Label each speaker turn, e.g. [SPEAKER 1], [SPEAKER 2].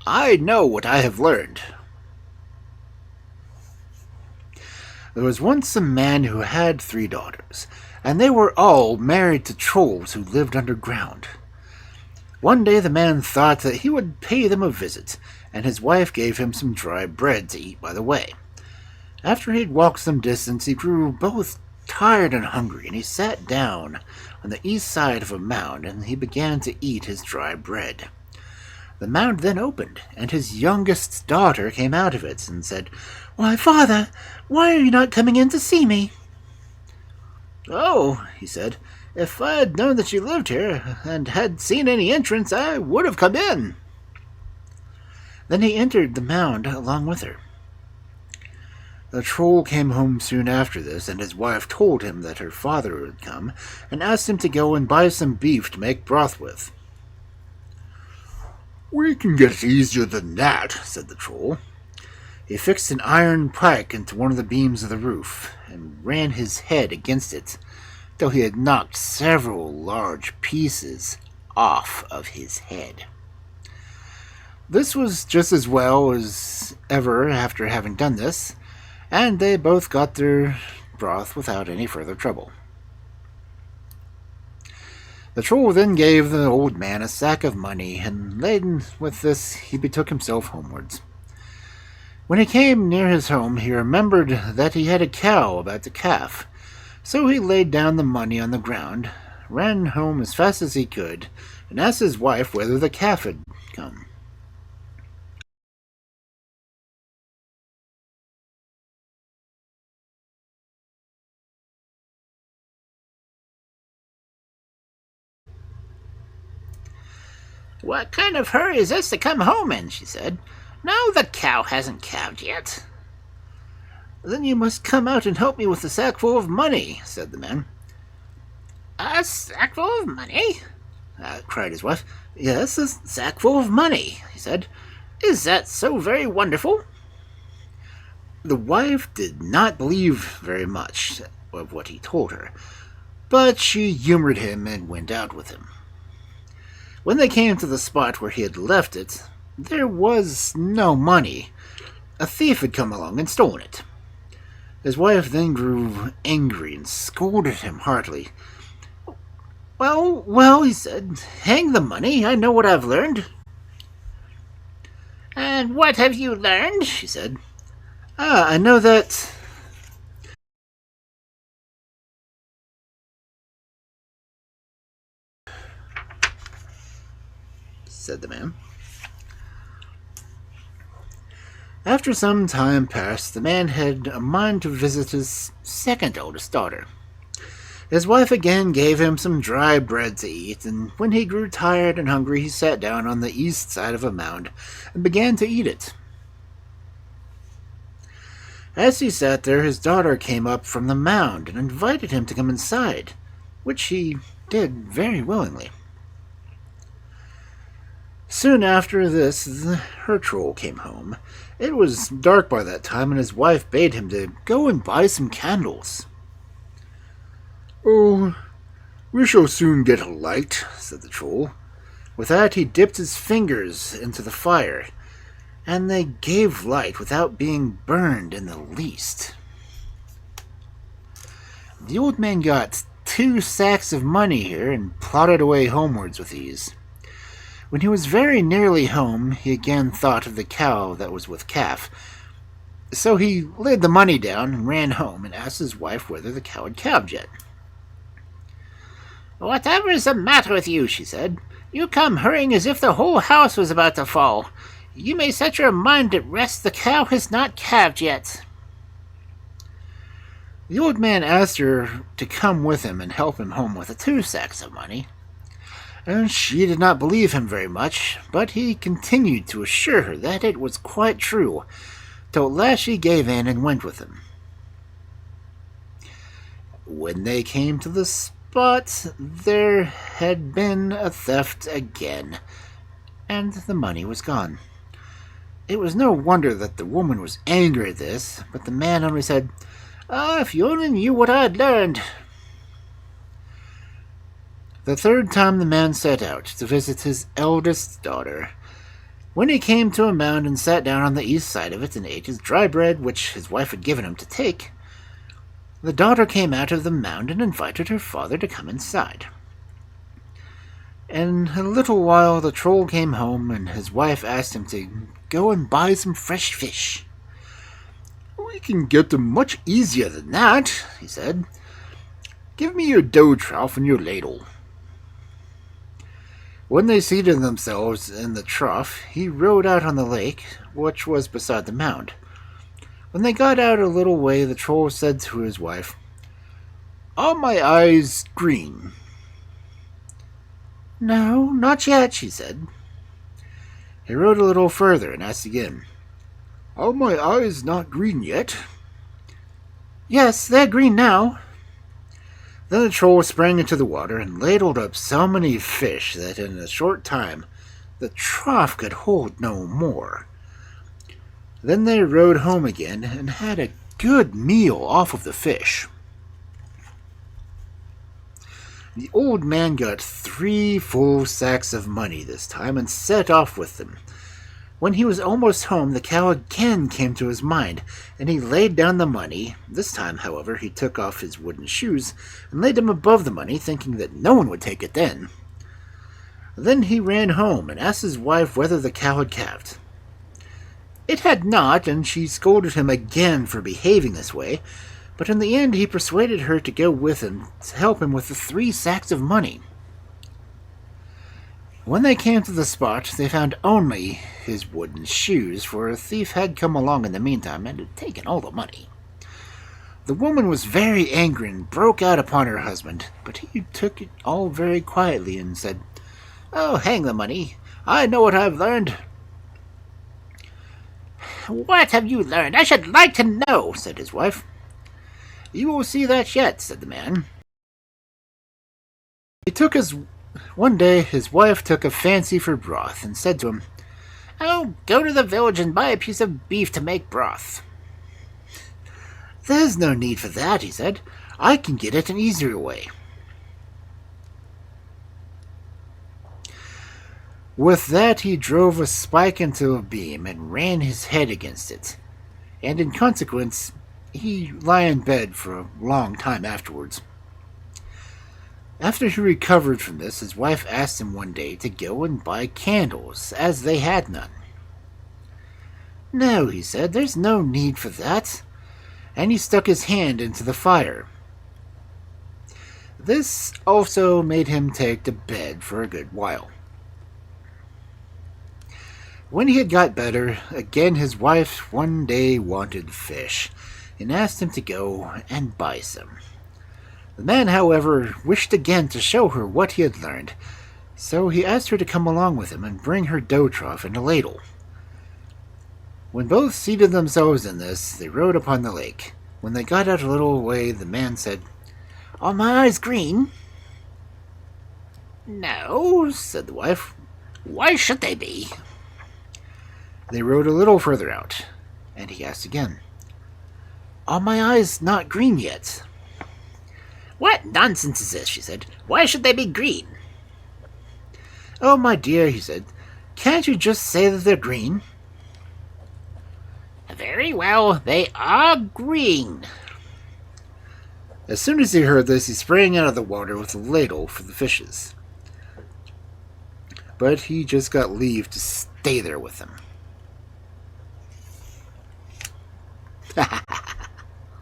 [SPEAKER 1] I know what I have learned. There was once a man who had 3 daughters, and they were all married to trolls who lived underground. One day the man thought that he would pay them a visit, and his wife gave him some dry bread to eat by the way. After he'd walked some distance, he grew both tired and hungry, and he sat down on the east side of a mound, and he began to eat his dry bread. The mound then opened, and his youngest daughter came out of it and said, "Why, father, why are you not coming in to see me?" "Oh," he said, "if I had known that you lived here, and had seen any entrance, I would have come in." Then he entered the mound along with her. The troll came home soon after this, and his wife told him that her father would come, and asked him to go and buy some beef to make broth with. "We can get it easier than that," said the troll. He fixed an iron pike into one of the beams of the roof, and ran his head against it, till he had knocked several large pieces off of his head. This was just as well as ever after having done this, and they both got their broth without any further trouble. The troll then gave the old man a sack of money, and laden with this he betook himself homewards. When he came near his home, he remembered that he had a cow about to calf, so he laid down the money on the ground, ran home as fast as he could, and asked his wife whether the calf had come. "What kind of hurry is this to come home in?" she said. "No, the cow hasn't calved yet." "Then you must come out and help me with the sackful of money," said the man. "A sackful of money?" cried his wife. "Yes, a sackful of money," he said. "Is that so very wonderful?" The wife did not believe very much of what he told her, but she humored him and went out with him. When they came to the spot where he had left it, there was no money. A thief had come along and stolen it. His wife then grew angry and scolded him heartily. Well, he said, "hang the money, I know what I've learned." "And what have you learned?" she said. "I know that—" said the man. After some time passed, the man had a mind to visit his second oldest daughter. His wife again gave him some dry bread to eat, and when he grew tired and hungry, he sat down on the east side of a mound and began to eat it. As he sat there, his daughter came up from the mound and invited him to come inside, which he did very willingly. Soon after this, her troll came home. It was dark by that time, and his wife bade him to go and buy some candles. "Oh, we shall soon get a light," said the troll. With that, he dipped his fingers into the fire, and they gave light without being burned in the least. The old man got 2 sacks of money here and plodded away homewards with ease. When he was very nearly home, he again thought of the cow that was with calf. So he laid the money down and ran home and asked his wife whether the cow had calved yet. "Whatever is the matter with you?" she said. "You come hurrying as if the whole house was about to fall. You may set your mind at rest, the cow has not calved yet." The old man asked her to come with him and help him home with the 2 sacks of money. And she did not believe him very much, but he continued to assure her that it was quite true, till at last she gave in and went with him. When they came to the spot, there had been a theft again, and the money was gone. It was no wonder that the woman was angry at this, but the man only said, "If you only knew what I had learned." The third time the man set out to visit his eldest daughter, When he came to a mound and sat down on the east side of it and ate his dry bread, which his wife had given him to take, the daughter came out of the mound and invited her father to come inside. In a little while the troll came home, and his wife asked him to go and buy some fresh fish. "We can get them much easier than that," he said. "Give me your dough trough and your ladle." When they seated themselves in the trough, he rowed out on the lake, which was beside the mound. When they got out a little way, the troll said to his wife, "Are my eyes green?" "No, not yet," she said. He rowed a little further and asked again, "Are my eyes not green yet?" "Yes, they're green now." Then the troll sprang into the water and ladled up so many fish that in a short time the trough could hold no more. Then they rowed home again and had a good meal off of the fish. The old man got 3 full sacks of money this time and set off with them. When he was almost home, the cow again came to his mind, and he laid down the money. This time, however, he took off his wooden shoes and laid them above the money, thinking that no one would take it then. Then he ran home and asked his wife whether the cow had calved. It had not, and she scolded him again for behaving this way, but in the end he persuaded her to go with him to help him with the 3 sacks of money. When they came to the spot, they found only his wooden shoes, for a thief had come along in the meantime and had taken all the money. The woman was very angry and broke out upon her husband, but he took it all very quietly and said, "Oh, hang the money. I know what I've learned." "What have you learned? I should like to know," said his wife. "You will see that yet," said the man. One day his wife took a fancy for broth and said to him, "Oh, go to the village and buy a piece of beef to make broth." "There's no need for that," he said. "I can get it an easier way." With that he drove a spike into a beam and ran his head against it, and in consequence he lay in bed for a long time afterwards. After he recovered from this, his wife asked him one day to go and buy candles, as they had none. "No," he said, "there's no need for that," and he stuck his hand into the fire. This also made him take to bed for a good while. When he had got better, again his wife one day wanted fish, and asked him to go and buy some. The man, however, wished again to show her what he had learned, so he asked her to come along with him and bring her dough trough and a ladle. When both seated themselves in this, they rowed upon the lake. When they got out a little way, the man said, "Are my eyes green?" "No," said the wife. "Why should they be?" They rowed a little further out, and he asked again, "Are my eyes not green yet?" "What nonsense is this?" she said. "Why should they be green?" "Oh, my dear," he said, "can't you just say that they're green?" "Very well, they are green." As soon as he heard this, he sprang out of the water with a ladle for the fishes. But he just got leave to stay there with them.